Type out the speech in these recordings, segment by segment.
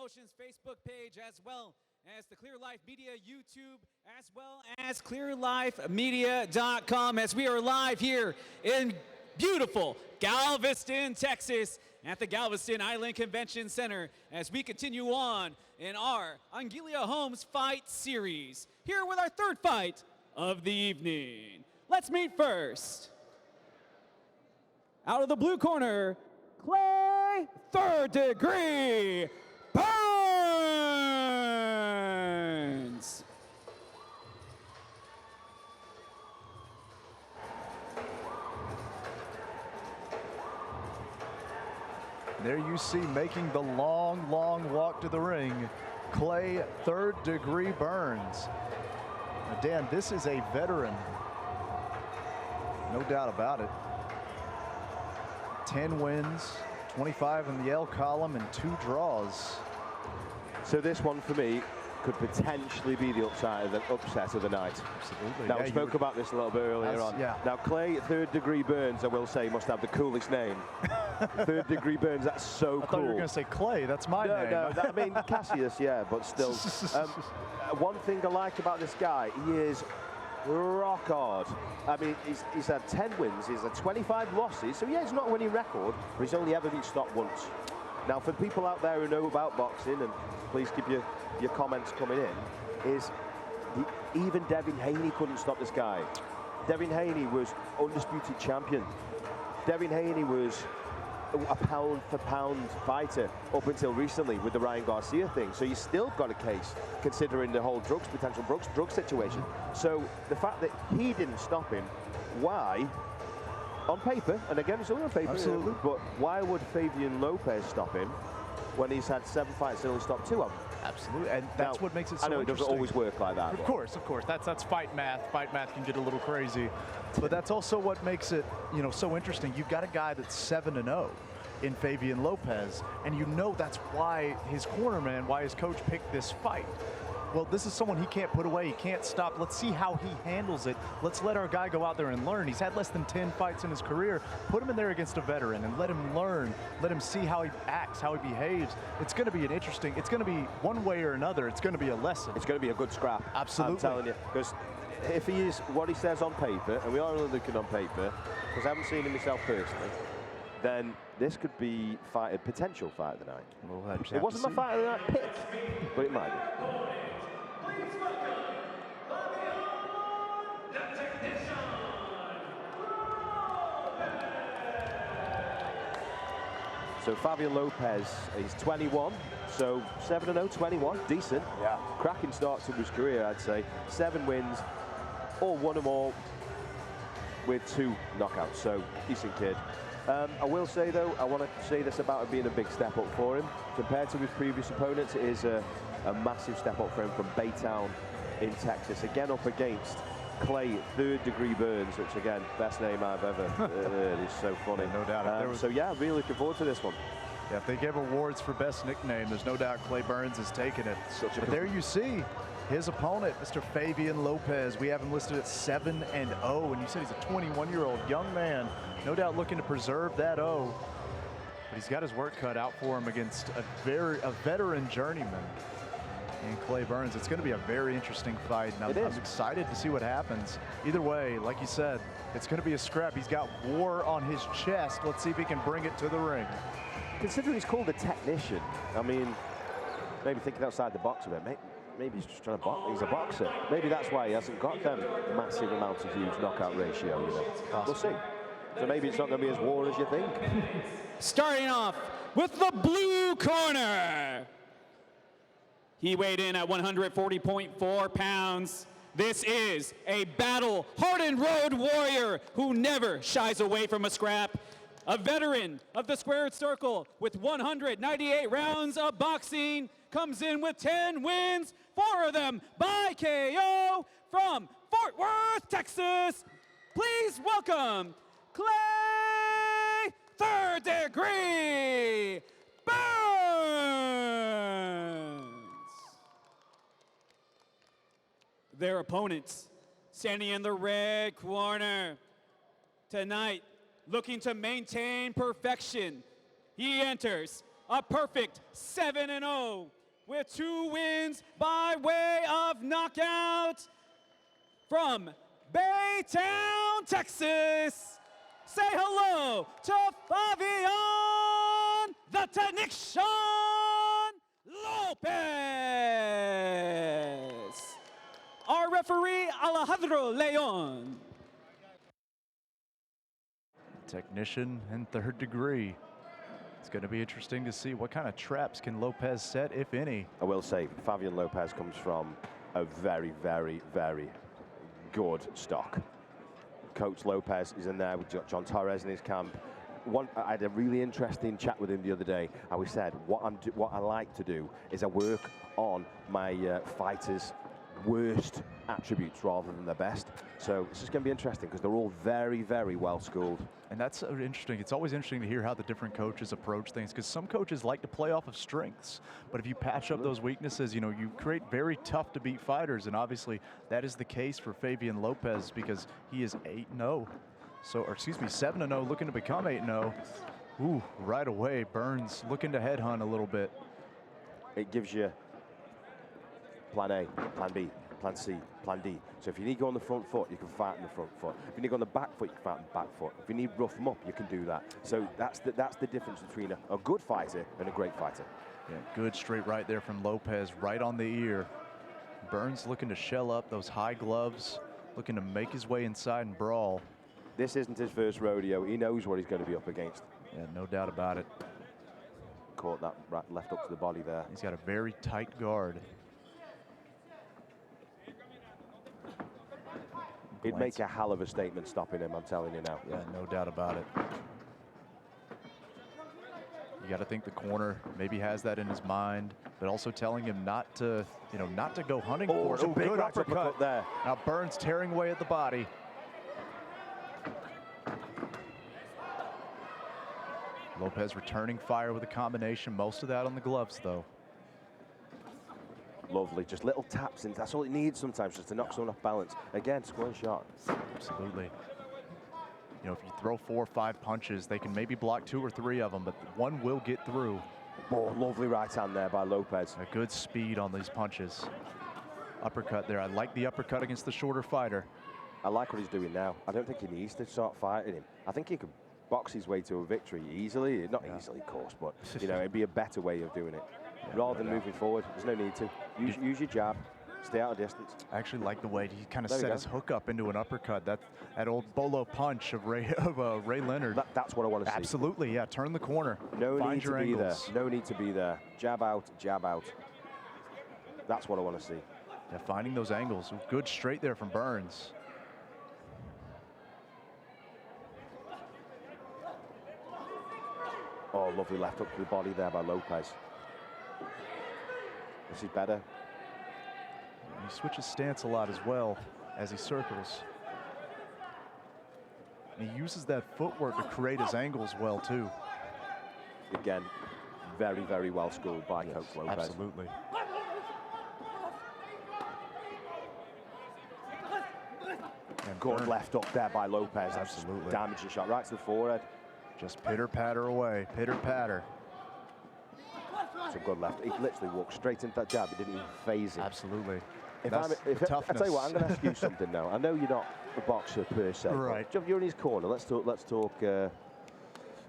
Promotions Facebook page, as well as the Clear Life Media YouTube, as well as clearlifemedia.com, as we are live here in beautiful Galveston, Texas, at the Galveston Island Convention Center, as we continue on in our Anguilla Holmes Fight Series, here with our third fight of the evening. Let's meet first. Out of the blue corner, Clay, third degree, Burns. There you see, making the long walk to the ring, Clay, third degree Burns. Now, Dan, this is a veteran, no doubt about it. 10 wins, 25 in the L column, and 2 draws. So this one for me could potentially be the upset of the night. Absolutely. Now, we spoke about this a little bit earlier on. Yeah. Now, Clay, third degree Burns, I will say, must have the coolest name. Third degree Burns, that's so cool. I thought you were going to say Clay, that's my name. No, I mean, Cassius, yeah, but still. One thing I like about this guy, he is rock hard. I mean, he's had 10 wins, he's had 25 losses, so yeah, it's not a winning record, but he's only ever been stopped once. Now, for people out there who know about boxing, and please keep your comments coming in, even Devin Haney couldn't stop this guy. Devin Haney was undisputed champion. Devin Haney was a pound-for-pound fighter up until recently with the Ryan Garcia thing. So you still got a case considering the whole potential drug situation. So the fact that he didn't stop him, why? On paper, and again, it's only on paper. Absolutely. But why would Favian Lopez stop him when he's had 7 fights and only stopped 2 of them? Absolutely, and that's what makes it so I know it doesn't always work like that. Of course. That's fight math. Fight math can get a little crazy, but that's also what makes it, so interesting. You've got a guy that's 7-0 in Favian Lopez, and that's why his cornerman, why his coach picked this fight. Well, this is someone he can't put away, he can't stop. Let's see how he handles it. Let's let our guy go out there and learn. He's had less than 10 fights in his career. Put him in there against a veteran and let him learn. Let him see how he acts, how he behaves. It's going to be it's going to be one way or another, it's going to be a lesson. It's going to be a good scrap. Absolutely. I'm telling you, because if he is what he says on paper, and we are only looking on paper, because I haven't seen him myself personally, then this could be a potential fight of the night. It wasn't my fight of the night pick, but it might be. So Favian Lopez, he's 21, so 7-0, 21, decent. Yeah. Cracking start to his career, I'd say. 7 wins, all won them all with 2 knockouts, so decent kid. I will say though, I want to say this about it being a big step up for him. Compared to his previous opponents, it is a massive step up for him from Baytown in Texas. Again up against Clay, third degree Burns, which again, best name I've ever heard. It's so funny. No doubt. So yeah, really looking forward to this one. Yeah, if they give awards for best nickname, there's no doubt Clay Burns is taking it. But there you see his opponent, Mr. Favian Lopez. We have him listed at 7-0, and you said he's a 21-year-old young man. No doubt looking to preserve that O. But he's got his work cut out for him against a veteran journeyman in Clay Burns. It's going to be a very interesting fight, and I'm excited to see what happens. Either way, like you said, it's going to be a scrap. He's got war on his chest. Let's see if he can bring it to the ring. Considering he's called a technician, I mean, maybe thinking outside the box a bit. Maybe he's just trying to box. He's a boxer. Maybe that's why he hasn't got them massive amounts of huge knockout ratio. We'll see. So maybe it's not going to be as war as you think. Starting off with the blue corner. He weighed in at 140.4 pounds. This is a battle-hardened road warrior who never shies away from a scrap. A veteran of the squared circle with 198 rounds of boxing, comes in with 10 wins, 4 of them by KO from Fort Worth, Texas. Please welcome Clay, third degree Burns. Their opponents standing in the red corner tonight, looking to maintain perfection. He enters a perfect 7-0 with 2 wins by way of knockout from Baytown, Texas. Say hello to Favian, the technician Lopez. Our referee, Alejandro Leon. Technician and third degree. It's going to be interesting to see what kind of traps can Lopez set, if any. I will say, Favian Lopez comes from a very, very, very good stock. Coach Lopez is in there with John Torres in his camp. I had a really interesting chat with him the other day, and we said what I like to do is I work on my fighters' worst attributes rather than their best. So this is going to be interesting because they're all very, very well schooled. And that's interesting. It's always interesting to hear how the different coaches approach things, because some coaches like to play off of strengths, but if you patch up those weaknesses, you know, you create very tough to beat fighters, and obviously that is the case for Favian Lopez because he is 8-0. So, or excuse me, 7-0, looking to become 8-0. Ooh, right away, Burns looking to headhunt a little bit. It gives you plan A, plan B, plan C, plan D. So if you need to go on the front foot, you can fight on the front foot. If you need to go on the back foot, you can fight on the back foot. If you need rough them up, you can do that. So that's the difference between a good fighter and a great fighter. Yeah, good straight right there from Lopez, right on the ear. Burns looking to shell up those high gloves, looking to make his way inside and brawl. This isn't his first rodeo. He knows what he's going to be up against. Yeah, no doubt about it. Caught that right, left up to the body there. He's got a very tight guard. He'd make a hell of a statement stopping him, I'm telling you now. Yeah, no doubt about it. You got to think the corner maybe has that in his mind, but also telling him not to, you know, not to go hunting for it. Oh, big good right uppercut there. Now Burns tearing away at the body. Lopez returning fire with a combination, most of that on the gloves though. Lovely, just little taps, and that's all it needs sometimes, just to knock someone off balance. Again, square shot. Absolutely. You know, if you throw 4 or 5 punches, they can maybe block 2 or 3 of them, but one will get through. Oh, lovely right hand there by Lopez. A good speed on these punches. Uppercut there. I like the uppercut against the shorter fighter. I like what he's doing now. I don't think he needs to start fighting him. I think he could box his way to a victory easily. Not easily, of course, but you know, it'd be a better way of doing it. Rather than moving forward, there's no need to. Use your jab, stay out of distance. I actually like the way he kind of set his hook up into an uppercut. That old bolo punch of Ray Leonard. That's what I want to see. Absolutely, yeah. Turn the corner. No Find need your to be angles. there. No need to be there. Jab out, jab out. That's what I want to see. Yeah, finding those angles. Good straight there from Burns. Oh, lovely left up to the body there by Lopez. This is better. And he switches stance a lot as well as he circles. And he uses that footwork to create his angles well too. Again, very, very well schooled by Coach Lopez. Absolutely. And Good left up there by Lopez. Absolutely. Damaging shot right to the forehead. Just pitter-patter away, pitter-patter. It's a good left. He literally walked straight into that jab. It didn't even phase him. Absolutely. I tell you what, I'm going to ask you something now. I know you're not a boxer per se. Right. You're in his corner. Let's talk. You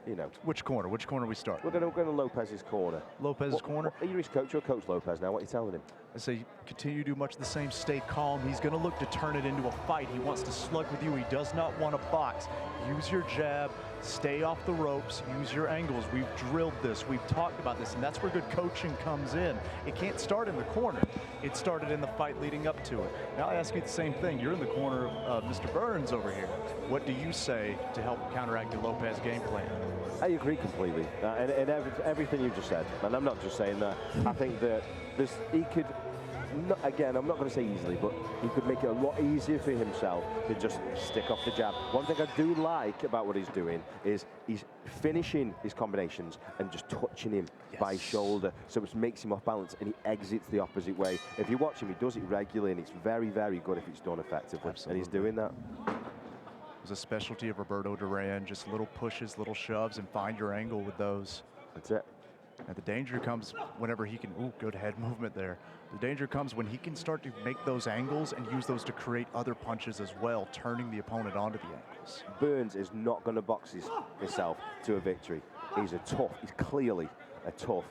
know. Which corner? Which corner we start? We're going to Lopez's corner. Lopez's corner? Are you his coach? You're Coach Lopez now. What are you telling him? I say continue to do much the same, stay calm. He's going to look to turn it into a fight. He wants to slug with you. He does not want to box. Use your jab, stay off the ropes, use your angles. We've drilled this, we've talked about this, and that's where good coaching comes in. It can't start in the corner. It started in the fight leading up to it. Now I ask you the same thing. You're in the corner of Mr. Burns over here. What do you say to help counteract the Lopez game plan? I agree completely, and everything you just said. And I'm not just saying that. I think that he could, again, I'm not going to say easily, but he could make it a lot easier for himself to just stick off the jab. One thing I do like about what he's doing is he's finishing his combinations and just touching him by his shoulder, so it makes him off balance, and he exits the opposite way. If you watch him, he does it regularly, and it's very, very good if it's done effectively. Absolutely. And he's doing that. It was a specialty of Roberto Duran, just little pushes, little shoves, and find your angle with those. That's it. And the danger comes whenever he can, ooh, good head movement there. The danger comes when he can start to make those angles and use those to create other punches as well, turning the opponent onto the ankles. Burns is not going to box himself to a victory. He's clearly a tough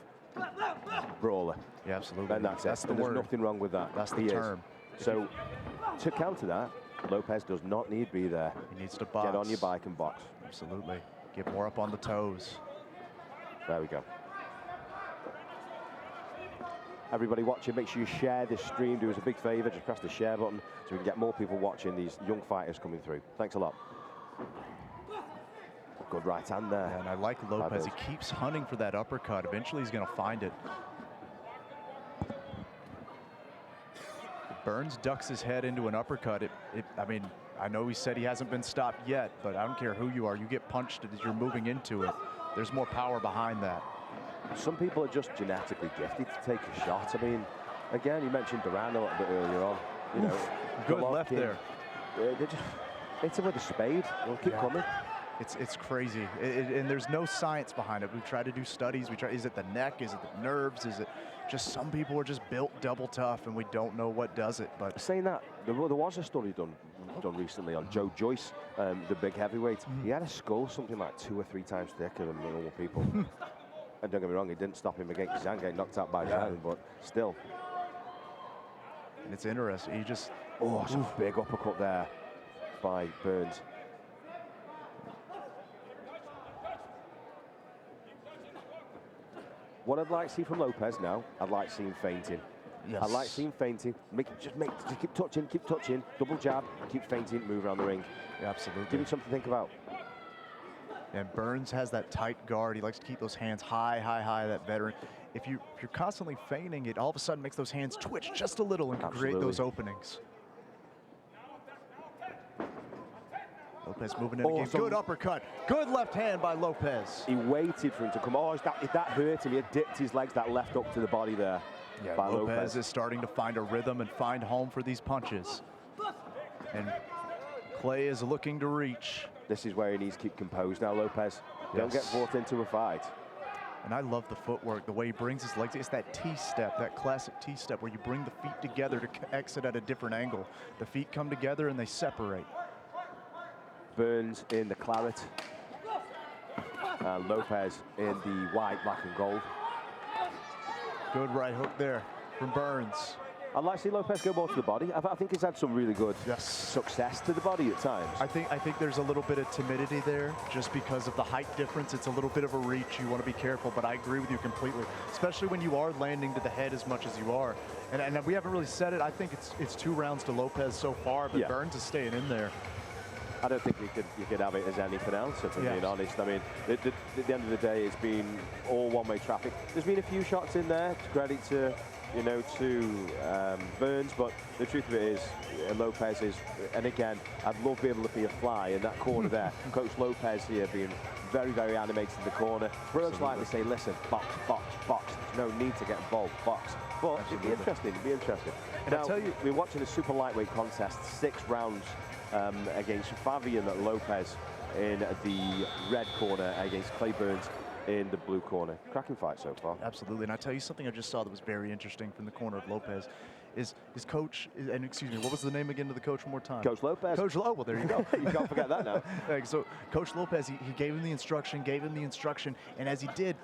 brawler. Yeah, absolutely. And that's the word. There's nothing wrong with that. That's the term. So to counter that, Lopez does not need to be there. He needs to box. Get on your bike and box. Absolutely. Get more up on the toes. There we go. Everybody watching, make sure you share this stream. Do us a big favor, just press the share button so we can get more people watching these young fighters coming through. Thanks a lot. Good right hand there. Yeah, and I like Lopez. He keeps hunting for that uppercut. Eventually he's going to find it. Burns ducks his head into an uppercut. I mean, I know he said he hasn't been stopped yet, but I don't care who you are. You get punched as you're moving into it. There's more power behind that. Some people are just genetically gifted to take a shot. I mean, again, you mentioned Duran a little bit earlier on. You know, good left there. They just hit him with a spade. They'll keep coming. It's crazy, and there's no science behind it. We've tried to do studies. Is it the neck? Is it the nerves? Is it just some people are just built double tough, and we don't know what does it? But saying that, there was a study done recently on Joe Joyce, the big heavyweight. He had a skull something like 2 or 3 times thicker than normal people. And don't get me wrong, it didn't stop him against Zhang getting knocked out by Zhang, but still. And it's interesting. He just some big uppercut there by Burns. What I'd like to see from Lopez now, I'd like to see him feinting. Yes. I'd like to see him feinting. Just keep touching, double jab, keep feinting, move around the ring. Yeah, absolutely. Give him something to think about. And Burns has that tight guard. He likes to keep those hands high, that veteran. If you're constantly feigning, it all of a sudden makes those hands twitch just a little and can create those openings. Lopez moving in again. Good uppercut. Good left hand by Lopez. He waited for him to come. Oh, that hurt him. He had dipped his legs, that left up to the body there. Yeah, Lopez is starting to find a rhythm and find home for these punches. And Clay is looking to reach. This is where he needs to keep composed now, Lopez. Don't get brought into a fight. And I love the footwork, the way he brings his legs. It's that T-step, that classic T-step where you bring the feet together to exit at a different angle. The feet come together and they separate. Burns in the claret. Lopez in the white, black and gold. Good right hook there from Burns. I'd like to see Lopez go more to the body. I think he's had some really good success to the body at times. I think there's a little bit of timidity there just because of the height difference. It's a little bit of a reach. You want to be careful, but I agree with you completely, especially when you are landing to the head as much as you are. And we haven't really said it. I think it's 2 rounds to Lopez so far, but Burns is staying in there. I don't think you could have it as anything else, if I'm being honest. I mean, at the end of the day, it's been all one-way traffic. There's been a few shots in there, to credit to Burns, but the truth of it is, Lopez is, and again, I'd love to be able to be a fly in that corner there. Coach Lopez here being very, very animated in the corner. Pros like to say, listen, box, box, box. There's no need to get involved, box. But it'd be interesting. And now, I tell you, we're watching a super lightweight contest, 6 rounds against Favian Lopez in the red corner against Clay Burns in the blue corner. Cracking fight so far. Absolutely, and I tell you something I just saw that was very interesting from the corner of Lopez is his coach, and excuse me, what was the name again of the coach one more time? Coach Lopez. Well, there you go. You can't forget that now. So Coach Lopez, he gave him the instruction, and as he did,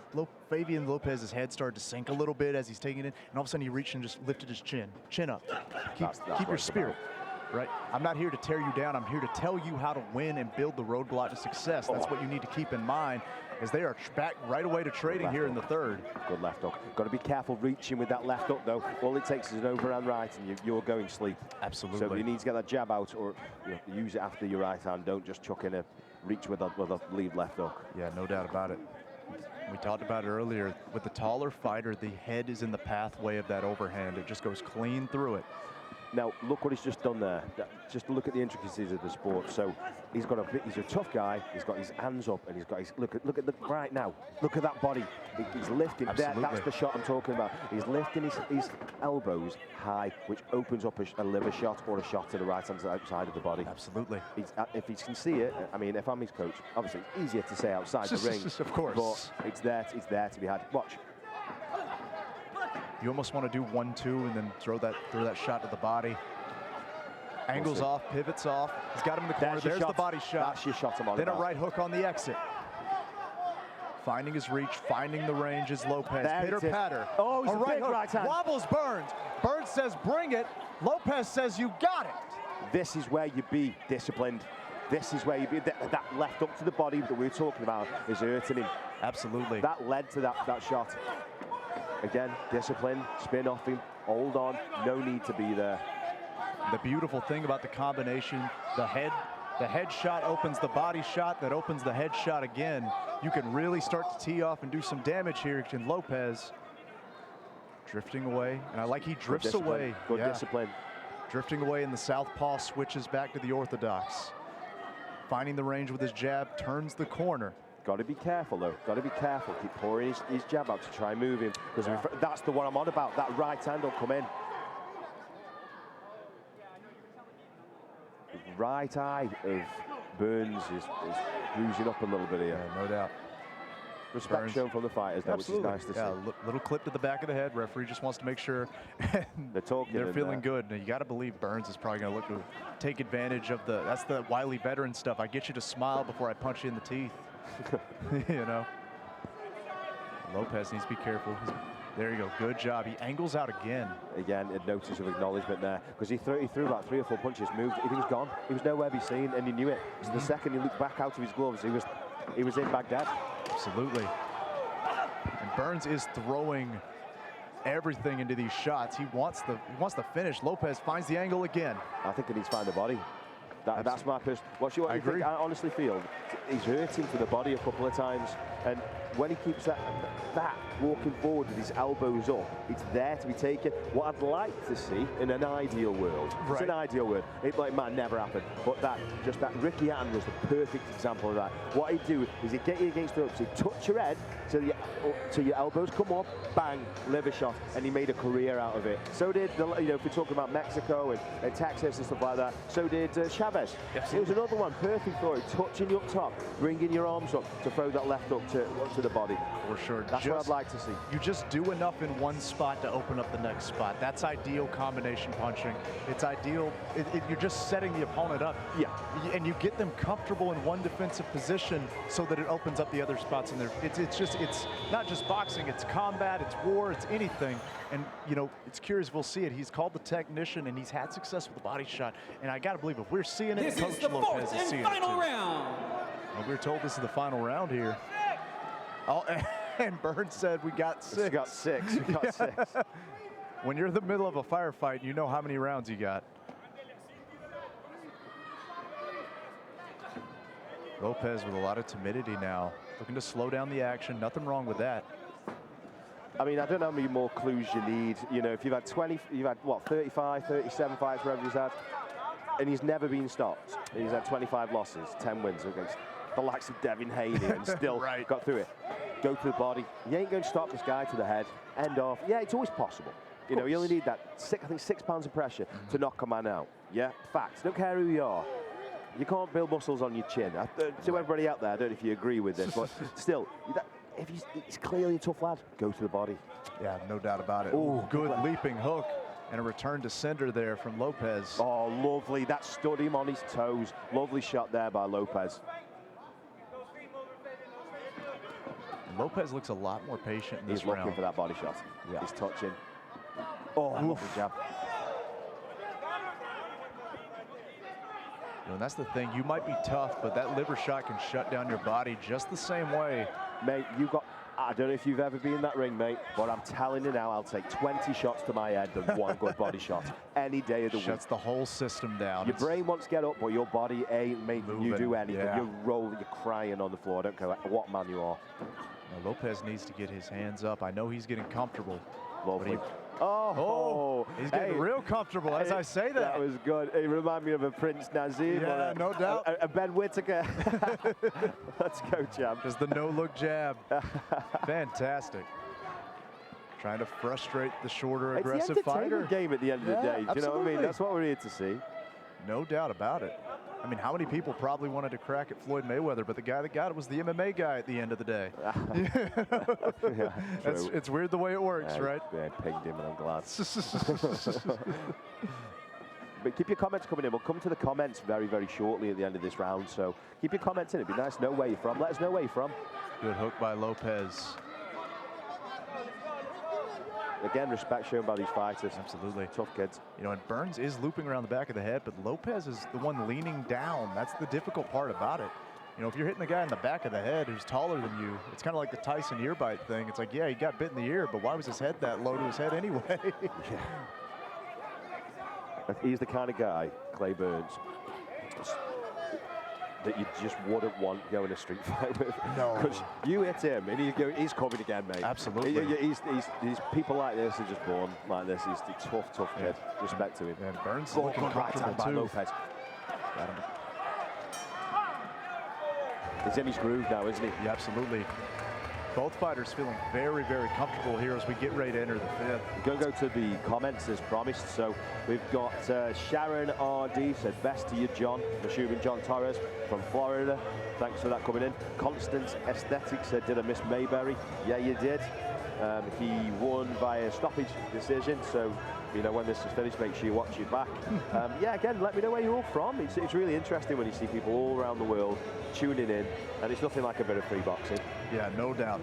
Favian Lopez's head started to sink a little bit as he's taking it, and all of a sudden he reached and just lifted his chin up. Keep your spirit. Right? I'm not here to tear you down. I'm here to tell you how to win and build the roadblock to success. That's what you need to keep in mind as they are back right away to trading here in the third. Good left hook. Got to be careful reaching with that left hook, though. All it takes is an overhand right, and you're going to sleep. Absolutely. So you need to get that jab out, or use it after your right hand. Don't just chuck in a reach with a lead left hook. Yeah, no doubt about it. We talked about it earlier. With the taller fighter, the head is in the pathway of that overhand. It just goes clean through it. Now, look what he's just done there. Just look at the intricacies of the sport. So he's a tough guy. He's got his hands up, and he's got his look at the right now. Look at that body. He's lifting. That's the shot I'm talking about. He's lifting his elbows high, which opens up a liver shot or a shot to the right hand side of the body. Absolutely. If he can see it, I mean, if I'm his coach, obviously it's easier to say outside the ring. Of course. But it's there to be had. Watch. You almost want to do 1-2 and then throw that shot to the body. Angles off, pivots off. He's got him in the corner. There's the body shot. That's your shot, Then a right hook on the exit. Finding his reach, finding the range is Lopez. Pitter patter. Oh, he's a right hook. right hand. Wobbles Burns. Burns says, bring it. Lopez says, you got it. This is where you be disciplined. This is where you be. That left up to the body that we were talking about is hurting him. Absolutely. That led to that shot. Again, discipline, spin off him, hold on, no need to be there. The beautiful thing about the combination, the head shot opens the body shot, that opens the head shot again. You can really start to tee off and do some damage here. And Lopez drifting away, and I like he drifts away. Good discipline. Drifting away in the southpaw, switches back to the orthodox. Finding the range with his jab, turns the corner. Got to be careful though, got to be careful. Keep pouring his jab out to try and move him, because that's the one I'm on about. That right hand will come in. The right eye of Burns is bruising up a little bit here. Yeah, no doubt. Respect Burns shown from the fighters, though, which is nice to see. Little clip to the back of the head. Referee just wants to make sure they're talking. They're feeling good. Now, you got to believe Burns is probably going to look to take advantage of that's the wily veteran stuff. I get you to smile before I punch you in the teeth. You know. Lopez needs to be careful. There you go. Good job. He angles out again. Again, a notice of acknowledgement there, because he threw about 3 or 4 punches, moved. He was gone. He was nowhere to be seen, and he knew it. So the second he looked back out of his gloves, he was in Baghdad. Absolutely. And Burns is throwing everything into these shots. He wants the finish. Lopez finds the angle again. I think he needs to find the body. That's my person. What you agree. think? I honestly feel he's hurting to the body a couple of times, and when he keeps that walking forward with his elbows up, it's there to be taken. What I'd like to see in an ideal world, it's an ideal world. It might never happen, but that Ricky Hatton was the perfect example of that. What he'd do is he'd get you against the ropes, he'd touch your head till your elbows come up, bang, liver shot, and he made a career out of it. So did if we're talking about Mexico and Texas and stuff like that. So did Chavez. It was another one, perfect for it, touching you up top, bringing your arms up to throw that left hook to the body. For sure. That's what I'd like to see. You just do enough in one spot to open up the next spot. That's ideal combination punching. It's ideal. You're just setting the opponent up. Yeah. And you get them comfortable in one defensive position so that it opens up the other spots in there. It's not just boxing. It's combat. It's war. It's anything. And it's curious. We'll see it. He's called the technician, and he's had success with the body shot. And I got to believe if we're seeing it, this Coach is the Lopez fourth is seeing and final it too. round. Well, we were told this is the final round here. Oh, and Burns said we got 6. We got 6. We got 6. When you're in the middle of a firefight, you know how many rounds you got. Lopez with a lot of timidity now, looking to slow down the action. Nothing wrong with that. I mean, I don't know how many more clues you need. If you've had 20, you've had what, 35, 37 fights, wherever he's had, and he's never been stopped. He's had 25 losses, 10 wins against the likes of Devin Haney, and still got through it. Go to the body. You ain't going to stop this guy to the head. End off. Yeah, it's always possible. You only need that 6 pounds of pressure to knock a man out. Yeah, facts. Don't care who you are. You can't build muscles on your chin. To everybody out there, I don't know if you agree with this, but still, if he's clearly a tough lad, go to the body. Yeah, no doubt about it. Ooh, good leaping hook and a return to sender there from Lopez. Oh, lovely. That stood him on his toes. Lovely shot there by Lopez. Lopez looks a lot more patient in this round. He's looking for that body shot. Yeah. He's touching. Oh, lovely jab. And that's the thing. You might be tough, but that liver shot can shut down your body just the same way. Mate, I don't know if you've ever been in that ring, mate, but I'm telling you now, I'll take 20 shots to my head than one good body shot any day of the week. Shuts the whole system down. Your brain wants to get up, but your body ain't making you do anything. Yeah. You're rolling, you're crying on the floor. I don't care what man you are. Now, Lopez needs to get his hands up. I know he's getting comfortable. Lovely. He's getting real comfortable as I say that. That was good. It reminded me of a Prince Nazim. Yeah, no doubt. A Ben Whittaker. Let's go, champ. Just the no-look jab. Fantastic. Trying to frustrate the shorter, aggressive fighter. It's the entertainment game at the end of the day. Do you know what I mean? That's what we're here to see. No doubt about it. I mean, how many people probably wanted to crack at Floyd Mayweather, but the guy that got it was the MMA guy at the end of the day. Yeah, It's weird the way it works, right? Yeah, I pinged him, and I'm glad. But keep your comments coming in. We'll come to the comments very, very shortly at the end of this round. So keep your comments in. It'd be nice to know where you're from. Let us know where you're from. Good hook by Lopez. Again, respect shown by these fighters. Absolutely. Tough kids. You know, and Burns is looping around the back of the head, but Lopez is the one leaning down. That's the difficult part about it. You know, if you're hitting the guy in the back of the head who's taller than you, it's kind of like the Tyson ear bite thing. It's like, yeah, he got bit in the ear, but why was his head that low to his head anyway? Yeah. He's the kind of guy, Clay Burns, that you just wouldn't want going a street fight with. No. Because you hit him and he's coming again, mate. Absolutely. He's people like this are just born like this. He's a tough kid. Respect to him. And Burns Good looking right hand by comfortable too. Lopez. Got him. He's in his groove now, isn't he? Yeah, absolutely. Both fighters feeling very, very comfortable here as we get ready to enter the fifth. We're going to go to the comments as promised. So we've got Sharon RD said, best to you, John. I'm assuming John Torres from Florida. Thanks for that coming in. Constance Aesthetic said, did I miss Mayberry? Yeah, you did. He won via stoppage decision. So, you know, when this is finished, make sure you watch it back. Yeah, again, let me know where you're all from. It's really interesting when you see people all around the world tuning in, and it's nothing like a bit of free boxing. Yeah, no doubt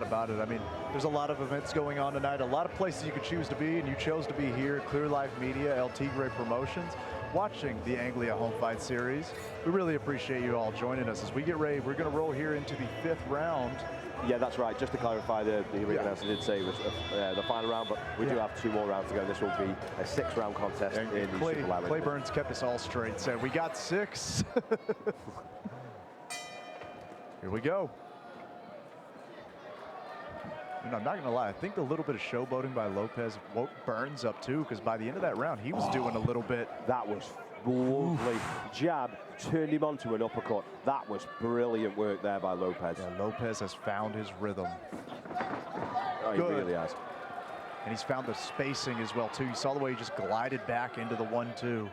about it. I mean, there's a lot of events going on tonight, a lot of places you could choose to be, and you chose to be here, Clear Life Media, El Tigre Promotions, watching the Anglia Home Fight Series. We really appreciate you all joining us as we get ready. We're going to roll here into the fifth round. Yeah, that's right. Just to clarify, the announcer did say it was the final round, but we do have 2 more rounds to go. This will be a 6-round contest in the super lightweight. Clay Burns kept us all straight, said we got 6. Here we go. And I'm not going to lie, I think a little bit of showboating by Lopez woke Burns up too, because by the end of that round, he was doing a little bit. That was lovely. Jab, turned him onto an uppercut. That was brilliant work there by Lopez. Yeah, Lopez has found his rhythm. Oh, he really has. And he's found the spacing as well too. You saw the way he just glided back into the 1-2.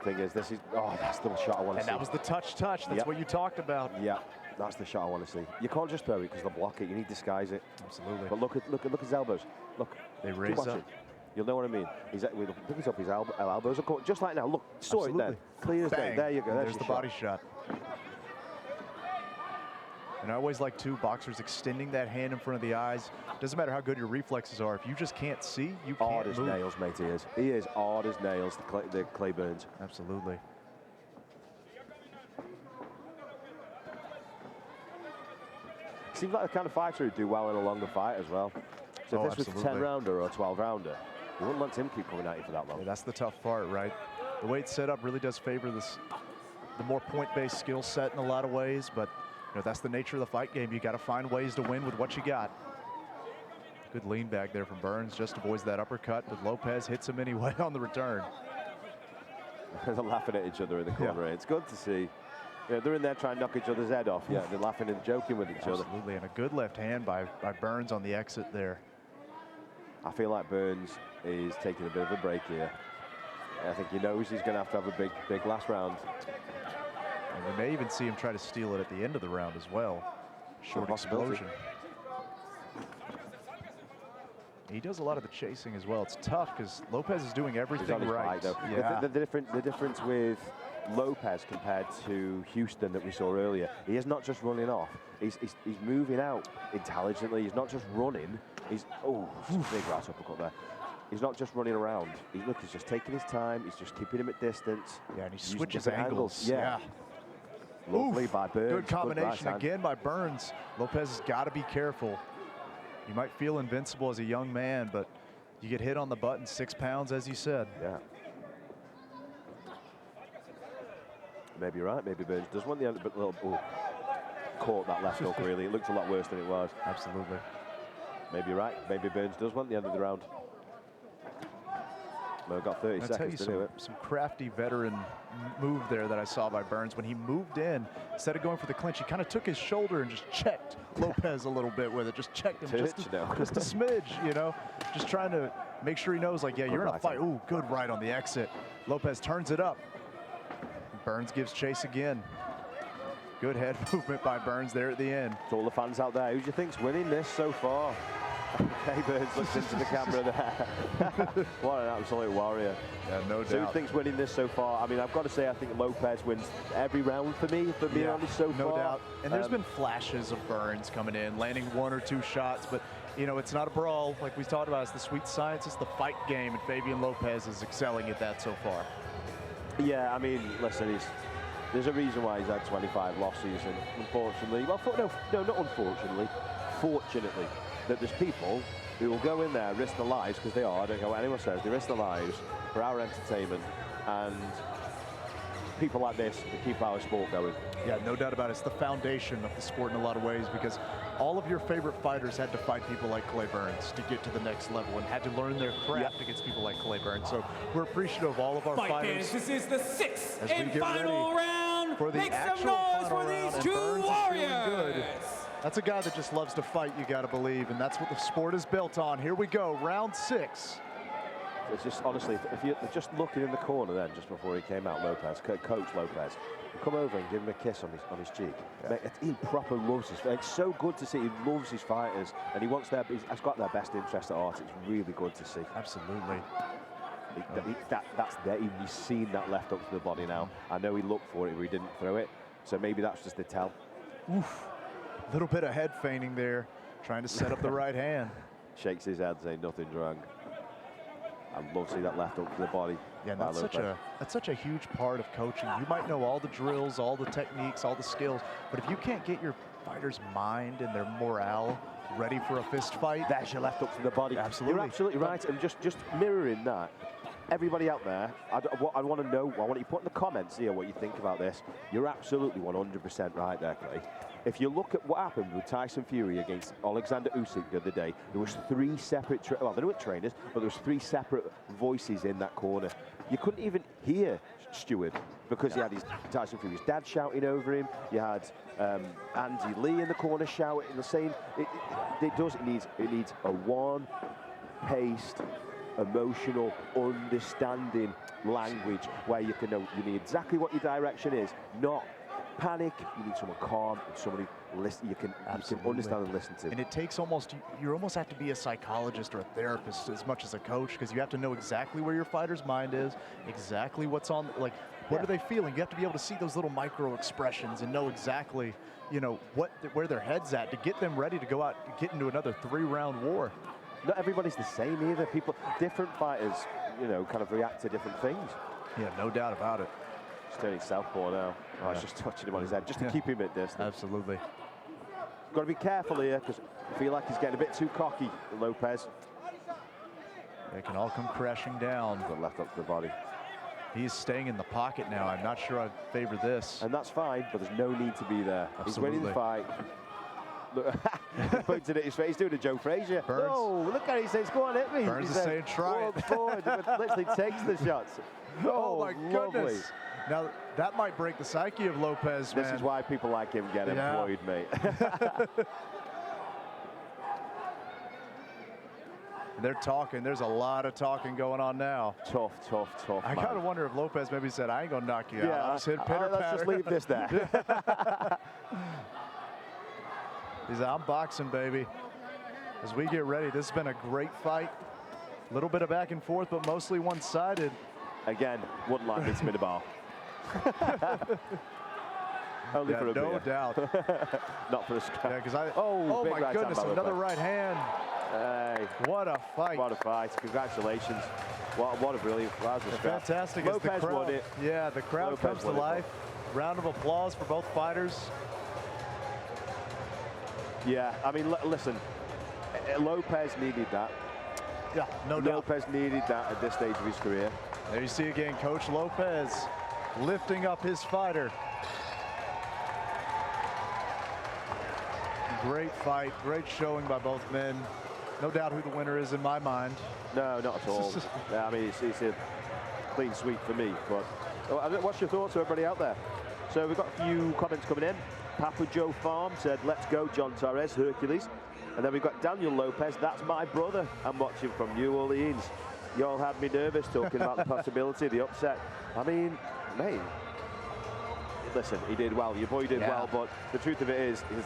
Thing is, this is, that's the shot I want to see. And that was the touch. That's what you talked about. Yeah, that's the shot I want to see. You can't just throw it because they'll block it. You need to disguise it. Absolutely. But look at his elbows. Look. They raise up. You'll know what I mean. He's picking up his elbows. Just like now. Look, saw it there. Clear as day. There you go. There's the body shot. And I always like boxers extending that hand in front of the eyes. Doesn't matter how good your reflexes are. If you just can't see, you can't hard as nails, mate. He is. He is hard as nails. The Clay Burns. Absolutely. Seems like the kind of fighter who'd do well in a longer fight as well. So if this was a 10-rounder or a 12-rounder, you wouldn't let him keep coming at you for that long. Yeah, that's the tough part, right? The way it's set up really does favor the more point-based skill set in a lot of ways, but you know, that's the nature of the fight game. You got to find ways to win with what you got. Good lean back there from Burns, just avoids that uppercut, but Lopez hits him anyway on the return. They're laughing at each other in the corner. Yeah. It's good to see. Yeah, they're in there trying to knock each other's head off. Yeah, they're laughing and joking with each other. Absolutely, and a good left hand by Burns on the exit there. I feel like Burns is taking a bit of a break here. I think he knows he's going to have a big last round. And we may even see him try to steal it at the end of the round as well. Short explosion. He does a lot of the chasing as well. It's tough because Lopez is doing everything right. Yeah. The difference with Lopez compared to Houston that we saw earlier, he is not just running off. He's moving out intelligently. He's not just running. He's big right uppercut there. He's not just running around. He's just taking his time. He's just keeping him at distance. Yeah, and he switches angles. Yeah. Lovely by Burns. Good combination again by Burns. Lopez has got to be careful. You might feel invincible as a young man, but you get hit on the button, 6 pounds, as you said. Yeah. Maybe you're right. Maybe Burns does want the end, but caught that left hook, really. It looked a lot worse than it was. Absolutely. Maybe you're right. Maybe Burns does want the end of the round. Well, I've got 30 seconds to do it. Some crafty veteran move there that I saw by Burns. When he moved in, instead of going for the clinch, he kind of took his shoulder and just checked Lopez a little bit with it. Just checked him just a smidge, you know. Just trying to make sure he knows, like, yeah, you're in a fight. Ooh, good right on the exit. Lopez turns it up. Burns gives chase again. Good head movement by Burns there at the end. To all the fans out there, who do you think's winning this so far? Okay, Burns looks into the camera there. What an absolute warrior. Yeah, no doubt. So who think's winning this so far? I mean, I've got to say, I think Lopez wins every round for me, for being honest, so far. No doubt. And there's been flashes of Burns coming in, landing 1 or 2 shots, but you know, it's not a brawl like we talked about. It's the sweet science, it's the fight game, and Favian Lopez is excelling at that so far. Yeah, I mean, listen, there's a reason why he's had 25 losses, and unfortunately, well, no, not unfortunately, fortunately, that there's people who will go in there, risk their lives, because they are, I don't care what anyone says, they risk their lives for our entertainment, and people like this to keep our sport going. Yeah, no doubt about it. It's the foundation of the sport in a lot of ways, because all of your favorite fighters had to fight people like Clay Burns to get to the next level and had to learn their craft against people like Clay Burns. So we're appreciative of all of our fighters. This is the 6th as we and get final round. For the Make some actual noise final for round, these and 2 Burns is feeling warriors. good. That's a guy that just loves to fight, you got to believe, and that's what the sport is built on. Here we go, round 6. It's just, honestly, if you're just looking in the corner then, just before he came out, Lopez, Coach Lopez, come over and give him a kiss on his cheek. Yeah. Mate, he proper loves his, it's so good to see, he loves his fighters, and he's got their best interest at heart. It's really good to see. Absolutely. That's there, he's seen that left up to the body now. I know he looked for it, but he didn't throw it, so maybe that's just the tell. Oof. A little bit of head feigning there, trying to set up the right hand. Shakes his head, saying nothing's wrong. I'd love to see that left up to the body. Yeah, and that's such a huge part of coaching. You might know all the drills, all the techniques, all the skills, but if you can't get your fighter's mind and their morale ready for a fist fight, there's your left up to the body. Absolutely. You're absolutely right. And just mirroring that, everybody out there, I want to know, I want you to put in the comments here what you think about this. You're absolutely 100% right there, Clay. If you look at what happened with Tyson Fury against Alexander Usyk the other day, there was 3 separate, well, they weren't trainers, but there was 3 separate voices in that corner. You couldn't even hear Stewart because he had his Tyson Fury's dad shouting over him. You had Andy Lee in the corner shouting, saying it needs a one-paced, emotional, understanding language where you can know you need exactly what your direction is, not panic. You need someone calm, somebody listen. You can understand and listen to. And it takes you almost have to be a psychologist or a therapist as much as a coach, because you have to know exactly where your fighter's mind is, exactly what's on, like what are they feeling. You have to be able to see those little micro expressions and know exactly, you know, where their head's at to get them ready to go out and get into another 3-round war. Not everybody's the same either. Different fighters, you know, kind of react to different things. Yeah, no doubt about it. He's turning southpaw now. Oh, it's just touching him on his head, just to keep him at distance. Absolutely. Got to be careful here, because I feel like he's getting a bit too cocky, Lopez. They can all come crashing down. Got left up to the body. He's staying in the pocket now. I'm not sure I'd favor this. And that's fine, but there's no need to be there. Absolutely. He's winning the fight. Look, he pointed at his face, doing a Joe Frazier. Burns. Oh, look at it, he says, go on, hit me. Burns is saying, try it. Forward, but literally takes the shots. Oh my lovely. goodness. Now, that might break the psyche of Lopez, man. This is why people like him get employed, mate. They're talking. There's a lot of talking going on now. Tough. I kind of wonder if Lopez maybe said, I ain't going to knock you out. Yeah, I'll just hit pitter let's just leave this there. He said, I'm boxing, baby. As we get ready, this has been a great fight. A little bit of back and forth, but mostly one-sided. Again, wouldn't like me to spin a bar. Only for a no beer. doubt. Not for a scrap. Yeah, because oh my right goodness, another right hand. Hey. What a fight. What a fight. Congratulations. What a brilliant fight. Fantastic. Lopez won it. Yeah, the crowd Lopez comes to won it. life. Round of applause for both fighters. Yeah, I mean, listen, Lopez needed that. Yeah, no doubt. Lopez needed that at this stage of his career. There you see again, Coach Lopez lifting up his fighter. Great fight, great showing by both men. No doubt who the winner is in my mind. No, not at all. Yeah, I mean, it's a clean sweep for me. But what's your thoughts, everybody out there? So we've got a few comments coming in. Papa Joe Farm said, let's go, John Torres, Hercules. And then we've got Daniel Lopez, that's my brother. I'm watching from New Orleans. You all had me nervous talking about the possibility of the upset. I mean, mate, listen, he did well. Your boy did well, but the truth of it is you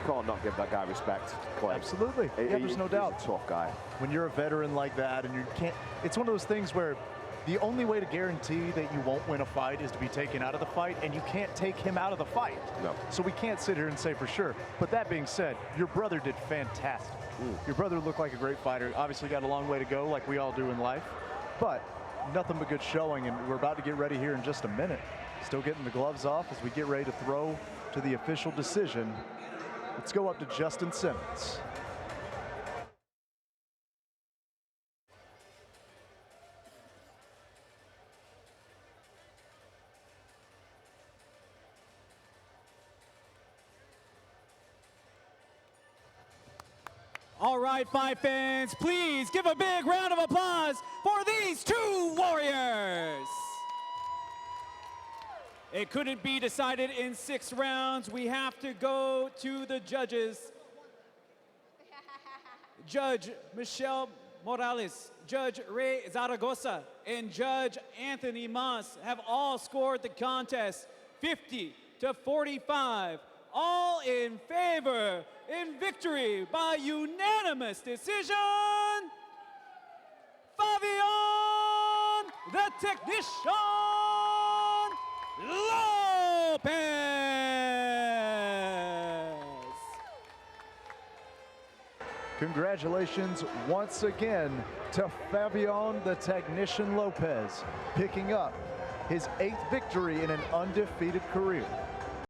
can't not give that guy respect, Clay. Absolutely. Yeah, there's no doubt. He's a tough guy. When you're a veteran like that and you can't, it's one of those things where the only way to guarantee that you won't win a fight is to be taken out of the fight, and you can't take him out of the fight. No. So we can't sit here and say for sure. But that being said, your brother did fantastic. Your brother looked like a great fighter. Obviously got a long way to go, like we all do in life. But nothing but good showing, and we're about to get ready here in just a minute. Still getting the gloves off as we get ready to throw to the official decision. Let's go up to Justin Simmons. All right, fight fans, please give a big round of applause for these two warriors. It couldn't be decided in 6 rounds. We have to go to the judges. Judge Michelle Morales, Judge Ray Zaragoza, and Judge Anthony Mas have all scored the contest 50-45. All in favor, in victory by unanimous decision, Favian, the technician, Lopez. Congratulations once again to Favian, the technician Lopez, picking up his 8th victory in an undefeated career.